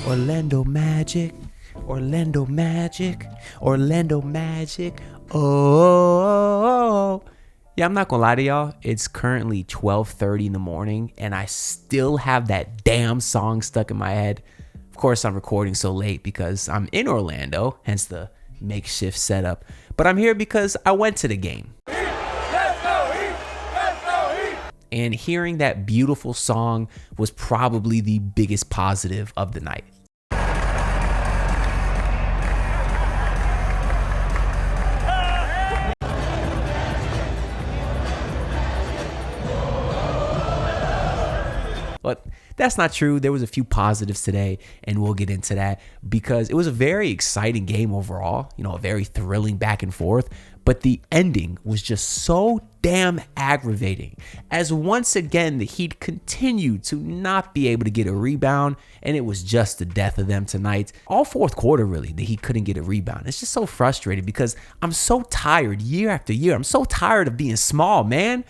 Orlando Magic, Orlando Magic, Orlando Magic. Oh. Yeah, I'm not gonna lie to y'all. It's currently 12:30 in the morning, and I still have that damn song stuck in my head. Of course, I'm recording so late because I'm in Orlando, hence the makeshift setup. But I'm here because I went to the game. And hearing that beautiful song was probably the biggest positive of the night. But that's not true. There was a few positives today, and we'll get into that because it was a very exciting game overall, a very thrilling back and forth, but the ending was just so damn aggravating as once again the Heat continued to not be able to get a rebound, and it was just the death of them tonight. All fourth quarter, really, the Heat couldn't get a rebound. It's just so frustrating because I'm so tired year after year. I'm so tired of being small, man.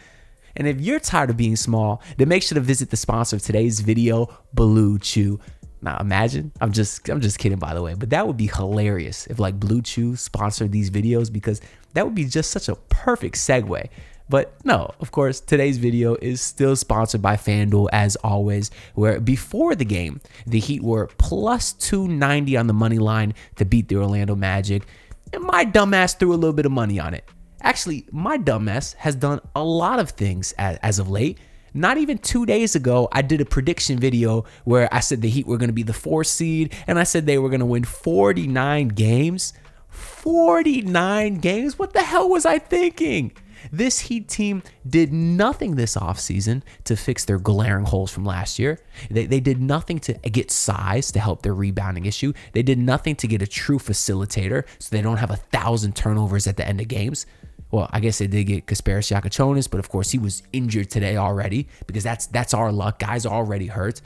And if you're tired of being small, then make sure to visit the sponsor of today's video, BULLIED. Now imagine, I'm just kidding by the way, but that would be hilarious if Blue Chew sponsored these videos because that would be just such a perfect segue. But no, of course, today's video is still sponsored by FanDuel as always, where before the game, the Heat were plus 290 on the money line to beat the Orlando Magic, and my dumbass threw a little bit of money on it. Actually, my dumbass has done a lot of things as of late. Not even 2 days ago, I did a prediction video where I said the Heat were going to be the 4th seed, and I said they were going to win 49 games. 49 games? What the hell was I thinking? This Heat team did nothing this offseason to fix their glaring holes from last year. They did nothing to get size to help their rebounding issue. They did nothing to get a true facilitator so they don't have 1,000 turnovers at the end of games. Well, I guess they did get Kasparas Siakachonis, but of course he was injured today already because that's our luck. Guys are already hurt.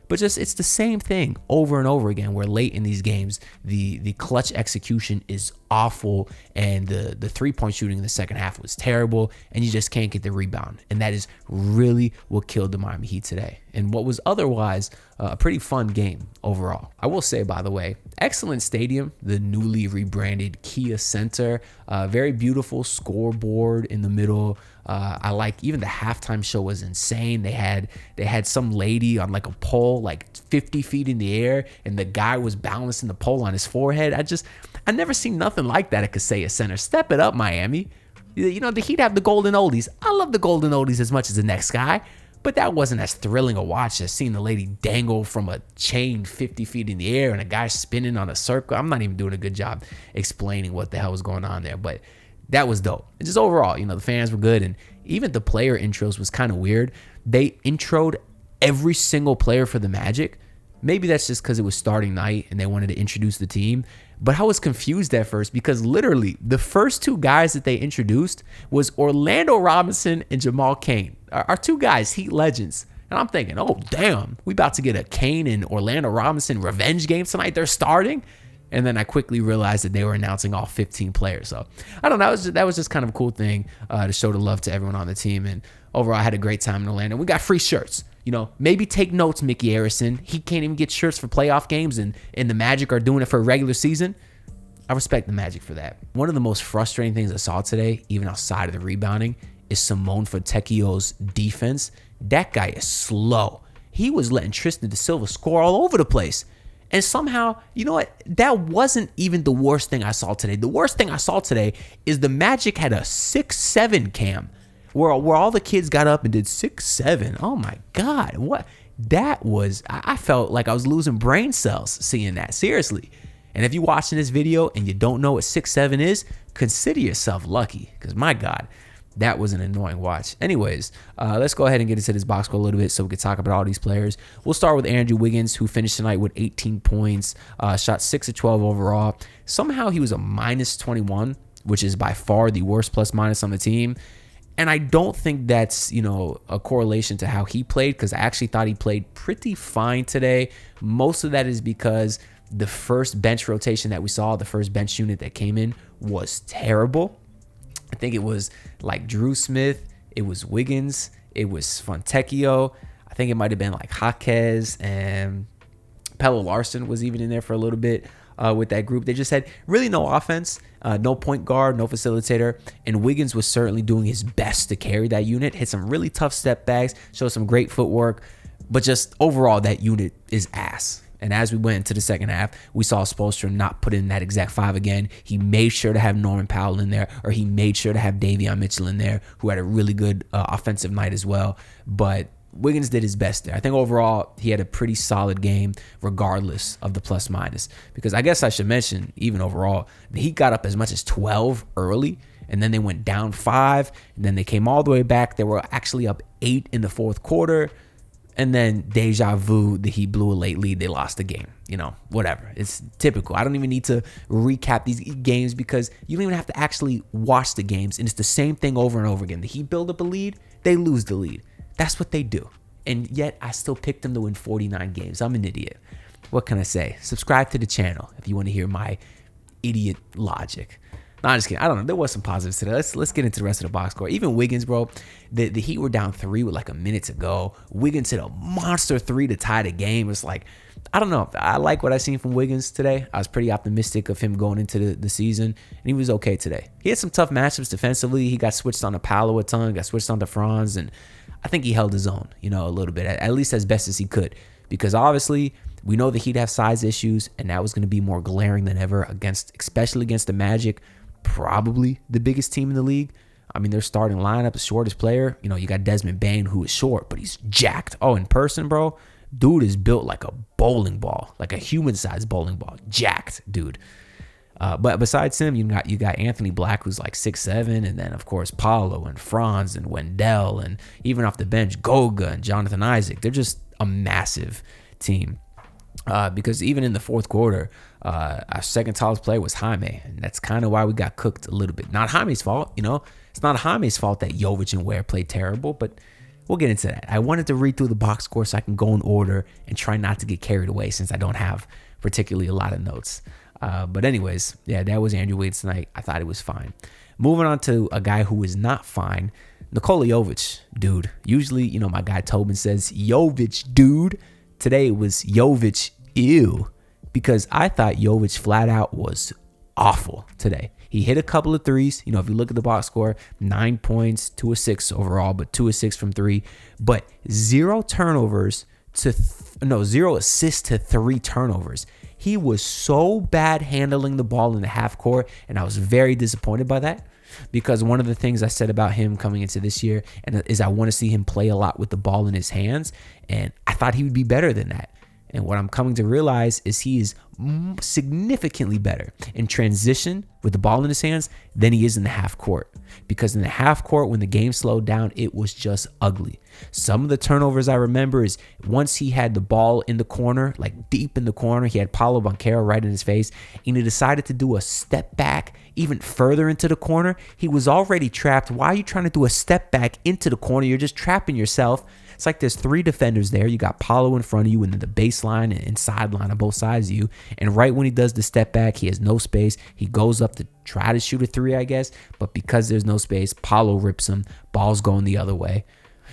But just it's the same thing over and over again where late in these games, the clutch execution is awful and the three-point shooting in the second half was terrible and you just can't get the rebound. And that is really what killed the Miami Heat today. And what was otherwise a pretty fun game overall. I will say, by the way, excellent stadium, the newly rebranded Kia Center, very beautiful scoreboard in the middle. I like even the halftime show was insane. They had some lady on a pole 50 feet in the air, and the guy was balancing the pole on his forehead. I never seen nothing like that at Kaseya Center. Step it up, Miami. The Heat have the golden oldies. I love the golden oldies as much as the next guy, but that wasn't as thrilling a watch as seeing the lady dangle from a chain 50 feet in the air and a guy spinning on a circle. I'm not even doing a good job explaining what the hell was going on there, but that was dope. And just overall, the fans were good, and even the player intros was kind of weird. They introed every single player for the Magic. Maybe that's just because it was starting night and they wanted to introduce the team. But I was confused at first because literally the first two guys that they introduced was Orlando Robinson and Jamal Cain, our two guys, Heat legends. And I'm thinking, oh, damn, we about to get a Cain and Orlando Robinson revenge game tonight. They're starting. And then I quickly realized that they were announcing all 15 players. So I don't know. That was just kind of a cool thing to show the love to everyone on the team. And overall, I had a great time in Orlando. We got free shirts. Maybe take notes, Mickey Harrison. He can't even get shirts for playoff games, and the Magic are doing it for a regular season. I respect the Magic for that. One of the most frustrating things I saw today, even outside of the rebounding, is Simone Fontecchio's defense. That guy is slow. He was letting Tristan da Silva score all over the place. And somehow, you know what? That wasn't even the worst thing I saw today. The worst thing I saw today is the Magic had a 6-7 cam where all the kids got up and did 6-7. Oh my God. What? That was, I felt like I was losing brain cells seeing that. Seriously. And if you're watching this video and you don't know what 6-7 is, consider yourself lucky because my God, that was an annoying watch. Anyways, let's go ahead and get into this box score a little bit so we can talk about all these players. We'll start with Andrew Wiggins, who finished tonight with 18 points, shot 6 of 12 overall. Somehow he was a minus 21, which is by far the worst plus minus on the team. And I don't think that's, a correlation to how he played because I actually thought he played pretty fine today. Most of that is because the first bench rotation that we saw, the first bench unit that came in was terrible. I think it was Drew Smith, it was Wiggins, it was Fontecchio. I think it might have been Jaquez and Pelle Larsson was even in there for a little bit with that group. They just had really no offense, no point guard, no facilitator. And Wiggins was certainly doing his best to carry that unit, hit some really tough step backs, showed some great footwork. But just overall, that unit is ass. And as we went into the second half, we saw Spoelstra not put in that exact 5 again. He made sure to have Norman Powell in there, or he made sure to have Davon Mitchell in there, who had a really good offensive night as well. But Wiggins did his best there. I think overall, he had a pretty solid game, regardless of the plus minus. Because I guess I should mention, even overall, the Heat got up as much as 12 early, and then they went down 5, and then they came all the way back. They were actually up 8 in the fourth quarter. And then deja vu, the Heat blew a late lead. They lost the game. Whatever. It's typical. I don't even need to recap these games because you don't even have to actually watch the games. And it's the same thing over and over again. The Heat build up a lead, they lose the lead. That's what they do. And yet I still picked them to win 49 games. I'm an idiot. What can I say? Subscribe to the channel if you want to hear my idiot logic. No, I'm just kidding. I don't know. There was some positives today. Let's get into the rest of the box score. Even Wiggins, bro, the Heat were down 3 with like a minute to go. Wiggins hit a monster 3 to tie the game. It's like, I don't know. I like what I seen from Wiggins today. I was pretty optimistic of him going into the season, and he was okay today. He had some tough matchups defensively. He got switched on to Powell a ton, got switched on to Franz, and I think he held his own, a little bit, at least as best as he could. Because obviously, we know the Heat have size issues, and that was going to be more glaring than ever especially against the Magic. Probably the biggest team in the league. I mean, their starting lineup, the shortest player. You got Desmond Bane, who is short, but he's jacked. Oh, in person, bro, dude is built like a bowling ball, like a human-sized bowling ball. Jacked, dude. But besides him, you got Anthony Black, who's like 6'7", and then, of course, Paolo and Franz and Wendell, and even off the bench, Goga and Jonathan Isaac. They're just a massive team. Because even in the fourth quarter, our second tallest player was Jaime, and that's kind of why we got cooked a little bit. Not Jaime's fault, It's not Jaime's fault that Jovic and Ware played terrible, but we'll get into that. I wanted to read through the box score so I can go in order and try not to get carried away since I don't have particularly a lot of notes. But anyways, yeah, that was Andrew Wiggins tonight. I thought it was fine. Moving on to a guy who is not fine, Nikola Jovic, dude. Usually, my guy Tobin says, Jovic, dude. Today it was Jovic, ew, because I thought Jovic flat out was awful today. He hit a couple of threes. If you look at the box score, 9 points, 2 assists overall, but 2 assists from 3, but 0 turnovers to 0 assists to 3 turnovers. He was so bad handling the ball in the half court, and I was very disappointed by that. Because one of the things I said about him coming into this year is I want to see him play a lot with the ball in his hands, and I thought he would be better than that. And what I'm coming to realize is he is significantly better in transition with the ball in his hands than he is in the half court. Because in the half court, when the game slowed down, it was just ugly. Some of the turnovers I remember is once he had the ball in the corner, like deep in the corner, he had Paolo Banchero right in his face, and he decided to do a step back even further into the corner. He was already trapped. Why are you trying to do a step back into the corner? You're just trapping yourself. It's like there's 3 defenders there. You got Paolo in front of you, and then the baseline and sideline on both sides of you. And right when he does the step back, he has no space. He goes up to try to shoot a 3, I guess. But because there's no space, Paolo rips him. Ball's going the other way.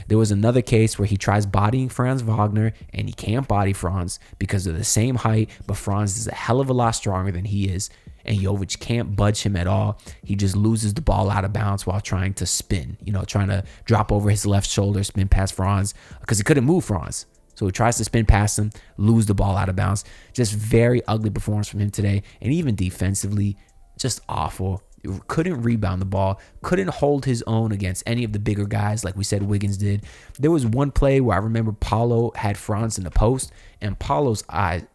There was another case where he tries bodying Franz Wagner, and he can't body Franz because they're the same height, but Franz is a hell of a lot stronger than he is. And Jovic can't budge him at all. He just loses the ball out of bounds while trying to spin, trying to drop over his left shoulder, spin past Franz because he couldn't move Franz. So he tries to spin past him, lose the ball out of bounds. Just very ugly performance from him today. And even defensively, just awful. Couldn't rebound the ball, couldn't hold his own against any of the bigger guys like we said Wiggins did. There was one play where I remember Paolo had Franz in the post, and Paolo had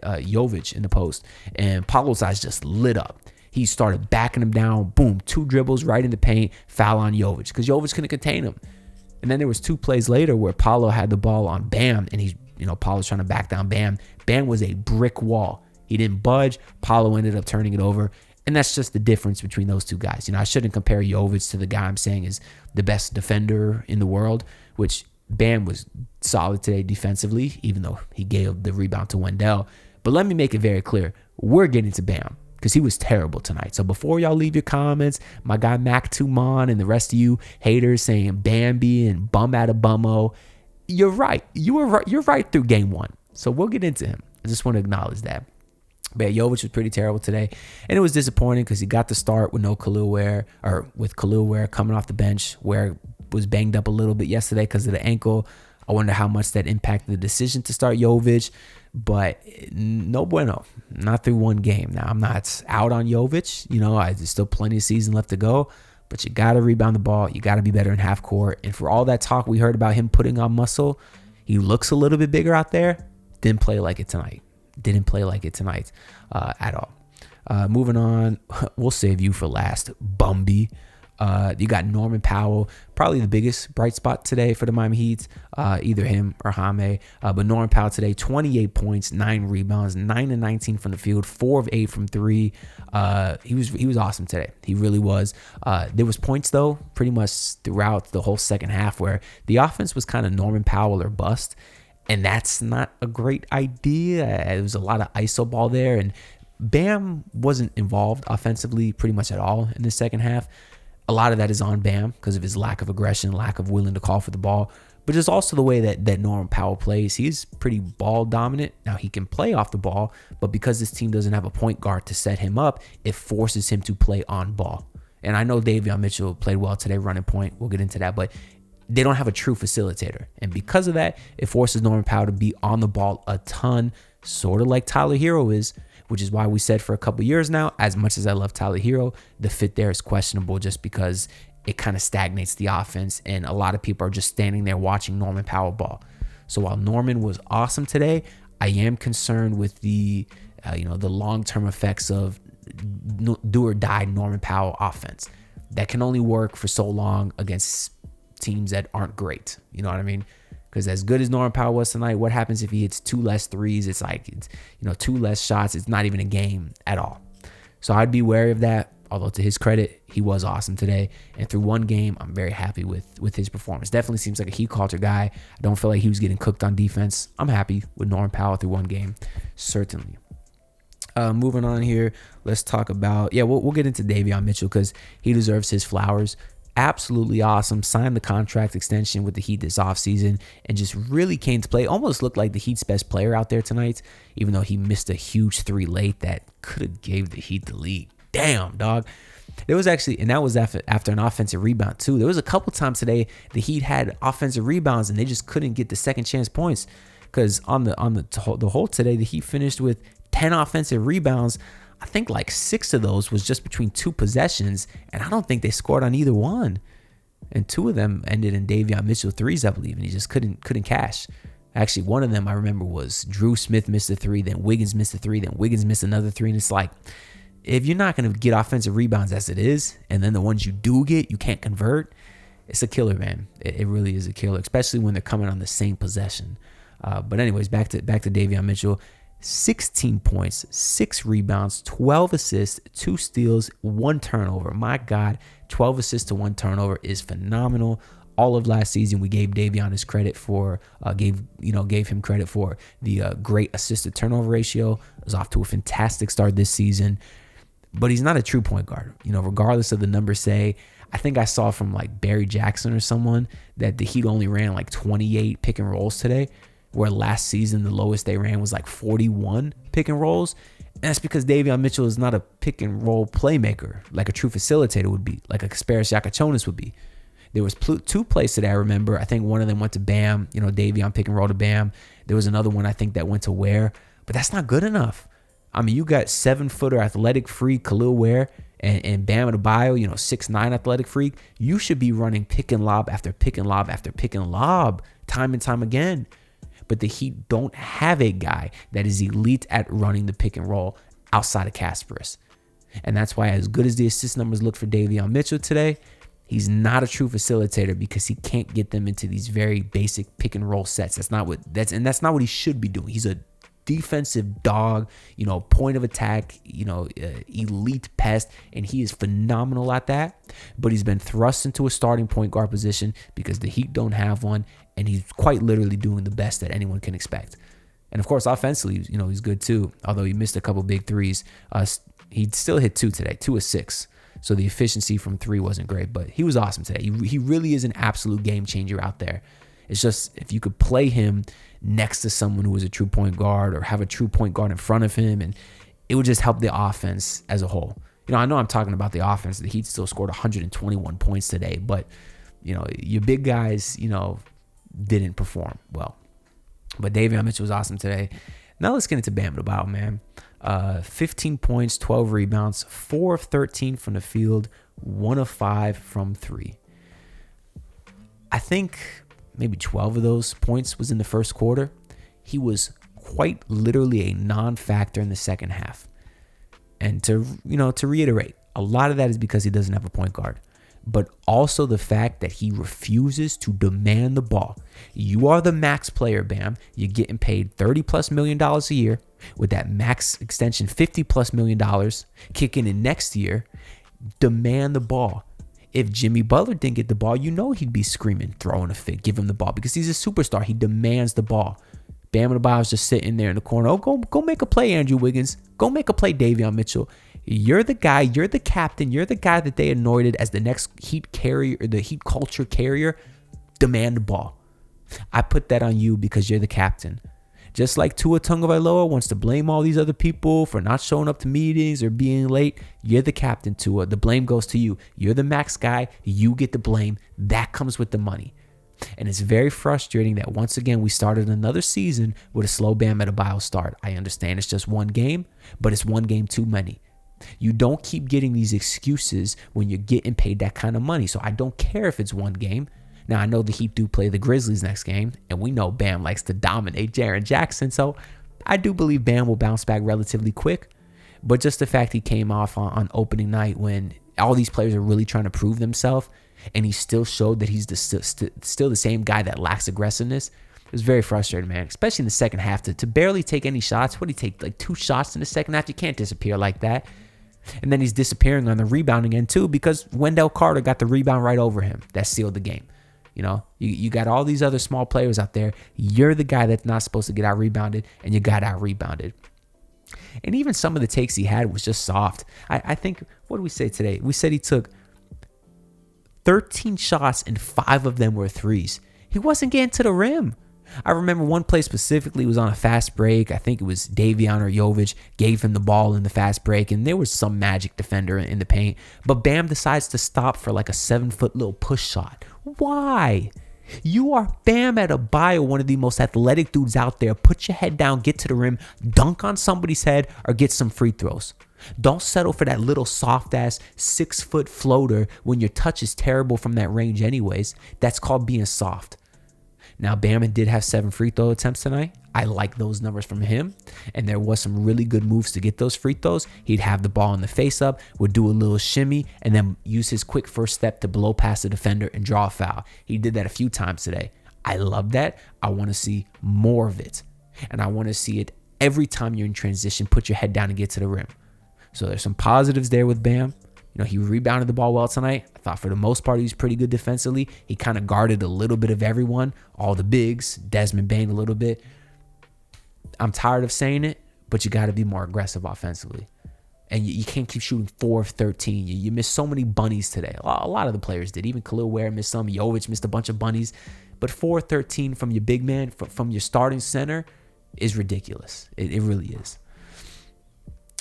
Jovic in the post, and Paulo's eyes just lit up. He started backing him down, boom, 2 dribbles right in the paint, foul on Jovic because Jovic couldn't contain him. And then there was 2 plays later where Paolo had the ball on Bam, and Paolo's trying to back down Bam. Bam was a brick wall. He didn't budge. Paolo ended up turning it over. And that's just the difference between those 2 guys. I shouldn't compare Jovic to the guy I'm saying is the best defender in the world, which Bam was solid today defensively, even though he gave the rebound to Wendell. But let me make it very clear. We're getting to Bam because he was terrible tonight. So before y'all leave your comments, my guy Mac Tumon and the rest of you haters saying Bambi and bum out of bummo, you're right. You're right through game 1. So we'll get into him. I just want to acknowledge that. But yeah, Jovic was pretty terrible today, and it was disappointing because he got the start with no Khalil Ware, or with Khalil Ware coming off the bench. Ware was banged up a little bit yesterday because of the ankle. I wonder how much that impacted the decision to start Jovic, but no bueno, not through one game. Now, I'm not out on Jovic. There's still plenty of season left to go, but you got to rebound the ball. You got to be better in half court. And for all that talk we heard about him putting on muscle, he looks a little bit bigger out there. Didn't play like it tonight at all. Moving on, we'll save you for last, Bumby. You got Norman Powell, probably the biggest bright spot today for the Miami Heat, either him or Jaime. But Norman Powell today, 28 points, 9 rebounds, 9 and 19 from the field, 4 of 8 from 3. He was awesome today. He really was. There was points though, pretty much throughout the whole second half, where the offense was kind of Norman Powell or bust, and that's not a great idea. There was a lot of ISO ball there, and Bam wasn't involved offensively pretty much at all in the second half. A lot of that is on Bam because of his lack of aggression, lack of willing to call for the ball. But it's also the way that Norman Powell plays. He's pretty ball dominant. Now, he can play off the ball, but because this team doesn't have a point guard to set him up, it forces him to play on ball. And I know Davon Mitchell played well today running point. We'll get into that. But they don't have a true facilitator. And because of that, it forces Norman Powell to be on the ball a ton, sort of like Tyler Hero is, which is why we said for a couple years now, as much as I love Tyler Hero, the fit there is questionable just because it kind of stagnates the offense, and a lot of people are just standing there watching Norman Powell ball. So while Norman was awesome today, I am concerned with the long-term effects of do or die Norman Powell offense. That can only work for so long against teams that aren't great. You know what I mean? Because as good as Norman Powell was tonight, what happens if he hits 2 less threes? It's 2 less shots. It's not even a game at all. So I'd be wary of that. Although to his credit, he was awesome today. And through one game, I'm very happy with his performance. Definitely seems like a Heat culture guy. I don't feel like he was getting cooked on defense. I'm happy with Norman Powell through one game, certainly. Moving on here, let's talk about, we'll get into Davon Mitchell because he deserves his flowers. Absolutely awesome. Signed the contract extension with the Heat this offseason and just really came to play. Almost looked like the Heat's best player out there tonight, even though he missed a huge 3 late that could have gave the Heat the lead. Damn, dog. There was actually, and that was after an offensive rebound too. There was a couple times today the Heat had offensive rebounds and they just couldn't get the second chance points because on the whole today, the Heat finished with 10 offensive rebounds. I think like 6 of those was just between 2 possessions, and I don't think they scored on either one. And 2 of them ended in Davon Mitchell threes, I believe, and he just couldn't cash. Actually, one of them I remember was Drew Smith missed a 3, then Wiggins missed a 3, then Wiggins missed another 3, and it's like, if you're not going to get offensive rebounds as it is, and then the ones you do get, you can't convert, it's a killer, man. It really is a killer, especially when they're coming on the same possession. But anyways, back to Davon Mitchell. 16 points, 6 rebounds, 12 assists, 2 steals, 1 turnover. My God, 12 assists to 1 turnover is phenomenal. All of last season, we gave Davon his credit for, gave him credit for the great assist to turnover ratio. Was off to a fantastic start this season, but he's not a true point guard. Regardless of the numbers say, I think I saw from like Barry Jackson or someone that the Heat only ran like 28 pick and rolls today, where last season the lowest they ran was like 41 pick and rolls. And that's because Davon Mitchell is not a pick and roll playmaker like a true facilitator would be, like a Kasparis Yakachonis would be. There was 2 plays today I remember. I think one of them went to Bam, Davon pick and roll to Bam. There was another one I think that went to Ware, but that's not good enough. I mean, you got 7-footer athletic freak Khalil Ware and Bam Adebayo, 6'9" athletic freak. You should be running pick and lob after pick and lob after pick and lob time and time again. But the Heat don't have a guy that is elite at running the pick and roll outside of Kasparis. And that's why, as good as the assist numbers look for Davon Mitchell today, he's not a true facilitator because he can't get them into these very basic pick and roll sets. That's not what he should be doing. He's a defensive dog, point of attack, elite pest, and he is phenomenal at that. But he's been thrust into a starting point guard position because the Heat don't have one, and he's quite literally doing the best that anyone can expect. And of course, offensively, he's good too. Although he missed a couple big threes, he still hit 2 today, 2 of 6. So the efficiency from 3 wasn't great, but he was awesome today. He really is an absolute game changer out there. It's just if you could play him next to someone who is a true point guard or have a true point guard in front of him, and it would just help the offense as a whole. I know I'm talking about the offense. The Heat still scored 121 points today, but, your big guys, didn't perform well. But Davon Mitchell was awesome today. Now let's get into Bam Adebayo, man. 15 points, 12 rebounds, 4 of 13 from the field, 1 of 5 from 3. I think maybe 12 of those points was in the first quarter. He was quite literally a non-factor in the second half. And to reiterate, a lot of that is because he doesn't have a point guard, but also the fact that he refuses to demand the ball. You are the max player, Bam. You're getting paid $30+ million a year with that max extension, $50+ million kicking in next year. Demand the ball. If Jimmy Butler didn't get the ball, he'd be screaming, throwing a fit, give him the ball because he's a superstar. He demands the ball. Bam Adebayo's just sitting there in the corner. Oh, go make a play, Andrew Wiggins. Go make a play, Davon Mitchell. You're the guy. You're the captain. You're the guy that they anointed as the next Heat carrier, or the Heat culture carrier. Demand the ball. I put that on you because you're the captain. Just like Tua Tagovailoa wants to blame all these other people for not showing up to meetings or being late, you're the captain, Tua. The blame goes to you. You're the max guy. You get the blame. That comes with the money. And it's very frustrating that once again we started another season with a slow Bam Adebayo start. I understand it's just one game, but it's one game too many. You don't keep getting these excuses when you're getting paid that kind of money. So I don't care if it's one game. Now, I know the Heat do play the Grizzlies next game, and we know Bam likes to dominate Jaren Jackson, so I do believe Bam will bounce back relatively quick. But just the fact he came off on opening night when all these players are really trying to prove themselves, and he still showed that he's still the same guy that lacks aggressiveness, it was very frustrating, man, especially in the second half. To barely take any shots. What did he take, like 2 shots in the second half? You can't disappear like that. And then he's disappearing on the rebounding end, too, because Wendell Carter got the rebound right over him. That sealed the game. You got all these other small players out there. You're the guy that's not supposed to get out rebounded, and you got out rebounded. And even some of the takes he had was just soft. I think, what did we say today? We said he took 13 shots and 5 of them were threes. He wasn't getting to the rim. I remember one play specifically was on a fast break. I think it was Davon or Jovic gave him the ball in the fast break, and there was some magic defender in the paint. But Bam decides to stop for like a 7-foot little push shot. Why? You are Bam Adebayo, one of the most athletic dudes out there. Put your head down, get to the rim, dunk on somebody's head, or get some free throws. Don't settle for that little soft-ass 6-foot floater when your touch is terrible from that range anyways. That's called being soft. Now, Bam did have 7 free throw attempts tonight. I like those numbers from him. And there was some really good moves to get those free throws. He'd have the ball in the face-up, would do a little shimmy, and then use his quick first step to blow past the defender and draw a foul. He did that a few times today. I love that. I want to see more of it. And I want to see it every time you're in transition. Put your head down and get to the rim. So there's some positives there with Bam. He rebounded the ball well tonight. I thought for the most part he was pretty good defensively. He kind of guarded a little bit of everyone, all the bigs, Desmond Bane a little bit. I'm tired of saying it, but you got to be more aggressive offensively. And you can't keep shooting 4 of 13. You missed so many bunnies today. A lot of the players did. Even Khalil Ware missed some. Jovic missed a bunch of bunnies. But 4 of 13 from your big man, from your starting center, is ridiculous. It really is.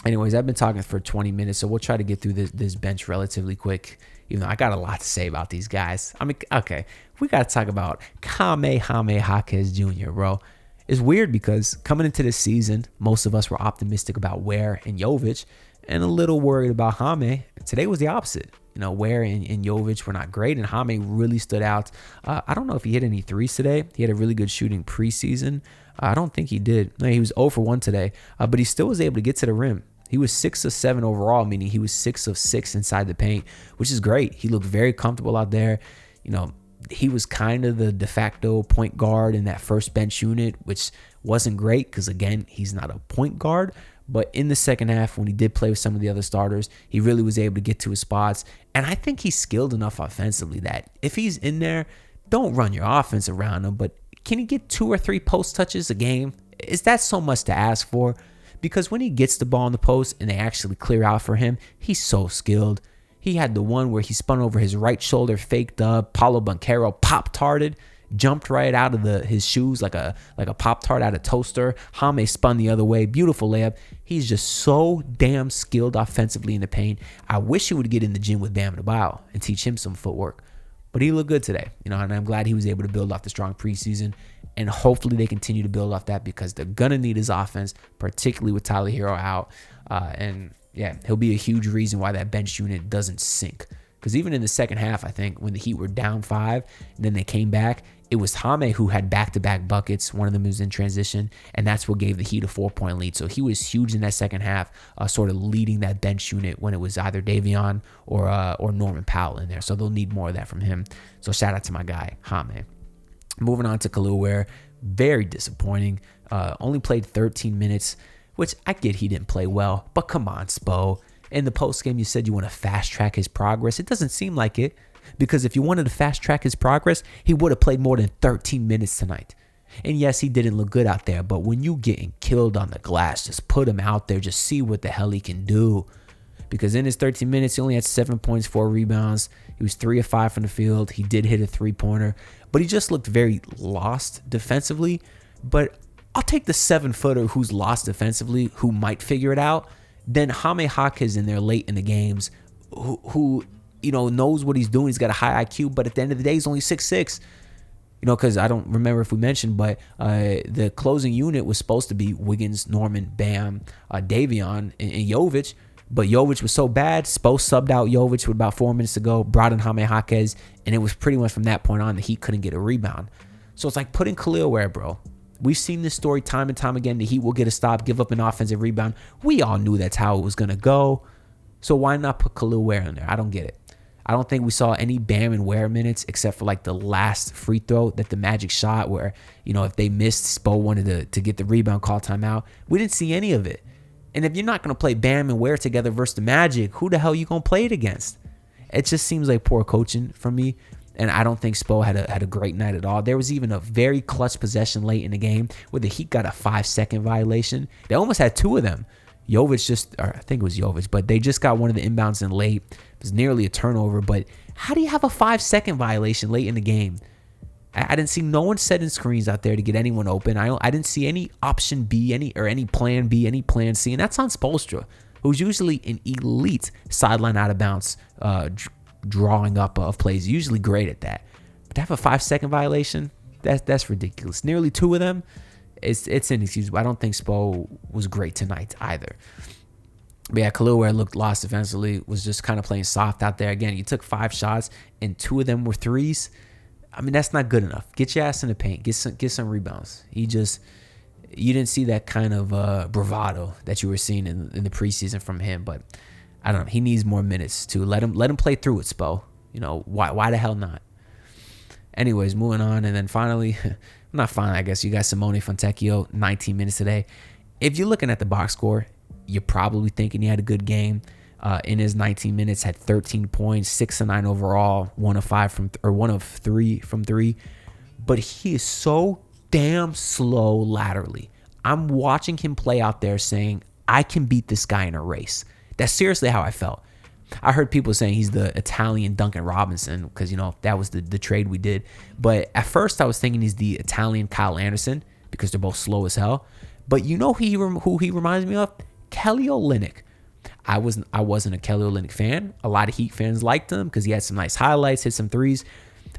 Anyways, I've been talking for 20 minutes, so we'll try to get through this bench relatively quick, even though I got a lot to say about these guys. I mean, okay, we got to talk about Kamehameha Jaquez Jr., bro. It's weird because coming into this season, most of us were optimistic about Ware and Jovic and a little worried about Jaime. Today was the opposite. Ware and Jovic were not great, and Jaime really stood out. I don't know if he hit any threes today. He had a really good shooting preseason. I don't think he did. No, he was 0 for 1 today, but he still was able to get to the rim. He was 6 of 7 overall, meaning he was 6 of 6 inside the paint, which is great. He looked very comfortable out there. He was kind of the de facto point guard in that first bench unit, which wasn't great because, again, he's not a point guard. But in the second half, when he did play with some of the other starters, he really was able to get to his spots. And I think he's skilled enough offensively that if he's in there, don't run your offense around him. But can he get 2 or 3 post touches a game? Is that so much to ask for? Because when he gets the ball in the post and they actually clear out for him, he's so skilled. He had the one where he spun over his right shoulder, faked up, Paulo Banchero pop-tarted. jumped right out of his shoes like a Pop-Tart out of toaster. Jaime spun the other way. Beautiful layup. He's just so damn skilled offensively in the paint. I wish he would get in the gym with Bam Adebayo and teach him some footwork. But he looked good today, and I'm glad he was able to build off the strong preseason, and hopefully they continue to build off that because they're going to need his offense, particularly with Tyler Hero out. And yeah, he'll be a huge reason why that bench unit doesn't sink. Because even in the second half, I think, when the Heat were down 5, and then they came back, it was Jaime who had back-to-back buckets. One of them was in transition, and that's what gave the Heat a 4-point lead. So he was huge in that second half, sort of leading that bench unit when it was either Davion or Norman Powell in there. So they'll need more of that from him. So shout out to my guy, Jaime. Moving on to Kel'el Ware, very disappointing. Only played 13 minutes, which I get he didn't play well, but come on, Spo. In the postgame, you said you want to fast-track his progress. It doesn't seem like it, because if you wanted to fast-track his progress, he would have played more than 13 minutes tonight. And yes, he didn't look good out there, but when you getting killed on the glass, just put him out there. Just see what the hell he can do. Because in his 13 minutes, he only had 7 points, 4 rebounds. He was 3 of 5 from the field. He did hit a three-pointer, but he just looked very lost defensively. But I'll take the 7-footer who's lost defensively, who might figure it out. Then Jaime Jaquez in there late in the games, who knows what he's doing. He's got a high IQ, but at the end of the day, he's only 6'6". Because I don't remember if we mentioned, but the closing unit was supposed to be Wiggins, Norman, Bam, Davion, and Jovic. But Jovic was so bad, Spo subbed out Jovic with about 4 minutes to go, brought in Jaime Jaquez, and it was pretty much from that point on that he couldn't get a rebound. So it's like putting Kel'el Ware, bro. We've seen this story time and time again. The Heat will get a stop, give up an offensive rebound. We all knew that's how it was going to go. So why not put Kel'el Ware in there? I don't get it. I don't think we saw any Bam and Ware minutes except for like the last free throw that the Magic shot where, if they missed, Spo wanted to get the rebound, call timeout. We didn't see any of it. And if you're not going to play Bam and Ware together versus the Magic, who the hell are you going to play it against? It just seems like poor coaching from me. And I don't think Spo had a great night at all. There was even a very clutch possession late in the game where the Heat got a 5-second violation. They almost had 2 of them. I think it was Jovic, but they just got one of the inbounds in late. It was nearly a turnover, but how do you have a 5-second violation late in the game? I didn't see no one setting screens out there to get anyone open. I didn't see any option B, any plan B, any plan C, and that's on Spoelstra, who's usually an elite sideline out of bounds drawing up of plays, usually great at that. But to have a 5-second violation, that's ridiculous. Nearly 2 of them, it's inexcusable. I don't think Spo was great tonight either. But yeah, Kel'el Ware looked lost defensively, was just kind of playing soft out there. Again, you took 5 shots and 2 of them were threes. I mean, that's not good enough. Get your ass in the paint. Get some rebounds. You didn't see that kind of bravado that you were seeing in the preseason from him. But I don't know. He needs more minutes to let him play through it, Spo. Why the hell not? Anyways, moving on, and then finally, not finally, I guess you got Simone Fontecchio, 19 minutes today. If you're looking at the box score, you're probably thinking he had a good game. In his 19 minutes, had 13 points, 6 of 9 overall, 1 of 3 from 3. But he is so damn slow laterally. I'm watching him play out there saying, I can beat this guy in a race. That's seriously how I felt. I heard people saying he's the Italian Duncan Robinson because, that was the trade we did. But at first I was thinking he's the Italian Kyle Anderson because they're both slow as hell. But who he reminds me of? Kelly Olynyk. I wasn't a Kelly Olynyk fan. A lot of Heat fans liked him because he had some nice highlights, hit some threes.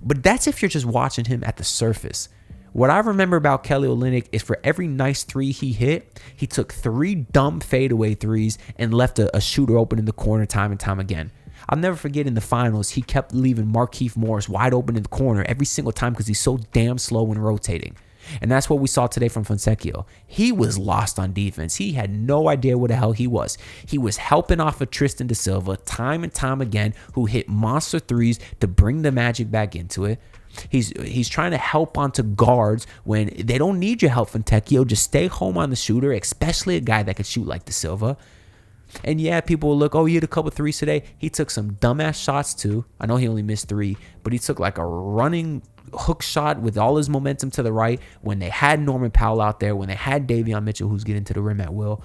But that's if you're just watching him at the surface. What I remember about Kelly Olynyk is for every nice 3 he hit, he took 3 dumb fadeaway threes and left a shooter open in the corner time and time again. I'll never forget in the finals, he kept leaving Markieff Morris wide open in the corner every single time because he's so damn slow when rotating. And that's what we saw today from Fontecchio. He was lost on defense. He had no idea where the hell he was. He was helping off of Tristan da Silva time and time again, who hit monster threes to bring the Magic back into it. He's trying to help onto guards when they don't need your help, Fontecchio. Just stay home on the shooter, especially a guy that could shoot like da Silva. And yeah, people will look, he hit a couple threes today. He took some dumbass shots too. I know he only missed 3, but he took like a running hook shot with all his momentum to the right when they had Norman Powell out there, when they had Davon Mitchell who's getting to the rim at will.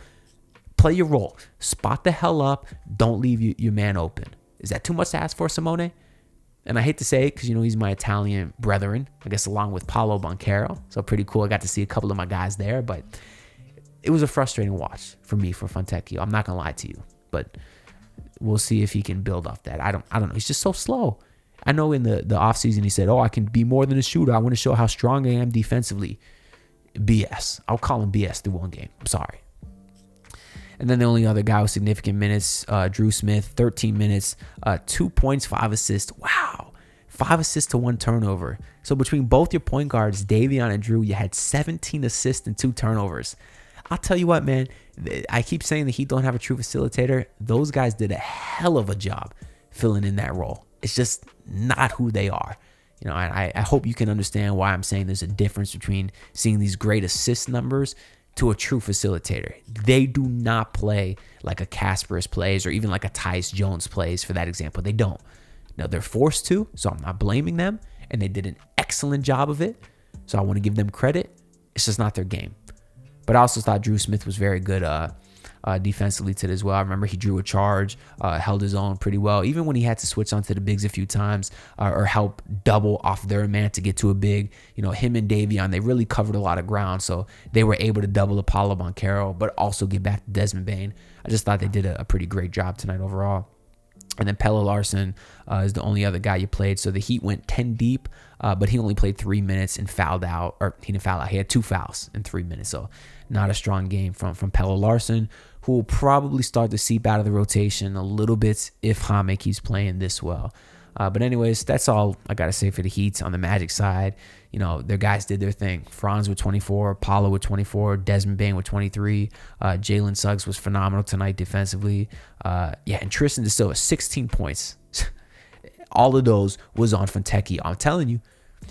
Play your role. Spot the hell up. Don't leave your man open. Is that too much to ask for, Simone? And I hate to say it because, he's my Italian brethren, I guess, along with Paolo Banchero. So pretty cool. I got to see a couple of my guys there, but it was a frustrating watch for me for Fontecchio. I'm not going to lie to you, but we'll see if he can build off that. I don't know. He's just so slow. I know in the offseason he said, I can be more than a shooter. I want to show how strong I am defensively. BS. I'll call him BS through one game. I'm sorry. And then the only other guy with significant minutes, Drew Smith, 13 minutes, 2 points, 5 assists. Wow. 5 assists to 1 turnover. So between both your point guards, Davion and Drew, you had 17 assists and 2 turnovers. I'll tell you what, man. I keep saying the Heat don't have a true facilitator. Those guys did a hell of a job filling in that role. It's just not who they are. And I hope you can understand why I'm saying there's a difference between seeing these great assist numbers to a true facilitator. They do not play like a Kasparis plays or even like a Tyus Jones plays, for that example. They don't. Now, they're forced to, so I'm not blaming them, and they did an excellent job of it, so I want to give them credit. It's just not their game. But I also thought Drew Smith was very good defensively today as well. I remember he drew a charge, held his own pretty well, even when he had to switch onto the bigs a few times or help double off their man to get to a big. Him and Davion, they really covered a lot of ground, so they were able to double Apollo Banchero, but also get back to Desmond Bane. I just thought they did a pretty great job tonight overall. And then Pelle Larsson is the only other guy you played. So the Heat went 10 deep, but he only played 3 minutes and fouled out. Or he didn't foul out. He had 2 fouls in 3 minutes. So not a strong game from Pelle Larsson, who will probably start to seep out of the rotation a little bit if Jaime keeps playing this well. But anyways, that's all I got to say for the Heat. On the Magic side, their guys did their thing. Franz with 24, Paulo with 24, Desmond Bane with 23. Jalen Suggs was phenomenal tonight defensively. And Tristan De Silva, 16 points. All of those was on Fontecchio. I'm telling you,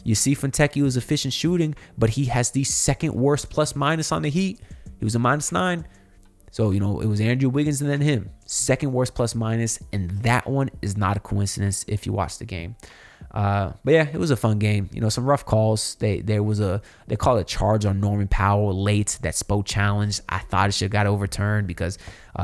you see Fontecchio's efficient shooting, but he has the second worst plus minus on the Heat. He was a -9. So, it was Andrew Wiggins and then him. Second worst plus minus, and that one is not a coincidence if you watch the game. But yeah, it was a fun game. Some rough calls. They called a charge on Norman Powell late, that Spo challenge. I thought it should have got overturned because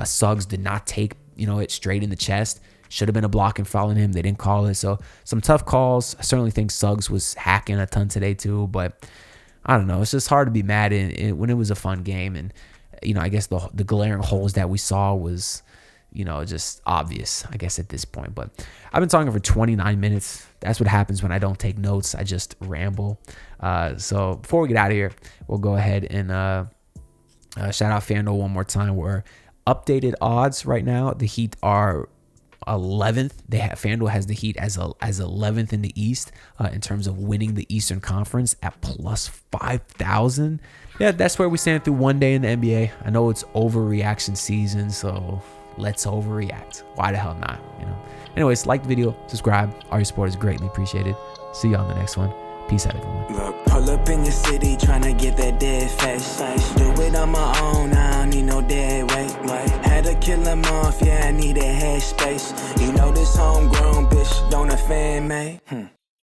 Suggs did not take, it straight in the chest. Should have been a block and fouling him. They didn't call it. So some tough calls. I certainly think Suggs was hacking a ton today too, but I don't know. It's just hard to be mad when it was a fun game. And I guess the glaring holes that we saw was, just obvious, I guess, at this point. But I've been talking for 29 minutes. That's what happens when I don't take notes. I just ramble. So before we get out of here, we'll go ahead and shout out FanDuel one more time. Where updated odds right now, the Heat are 11th. FanDuel has the Heat as 11th in the East in terms of winning the Eastern Conference at plus 5,000. Yeah, that's where we stand through one day in the NBA. I know it's overreaction season, so let's overreact. Why the hell not? Anyways, like the video, subscribe. All your support is greatly appreciated. See you on the next one. Peace out, everyone. Look, pull up in your city, tryna get that dead face. Do it on my own, I don't need no dead weight. Had to kill him off, yeah, I need a head space. This homegrown bitch don't offend me.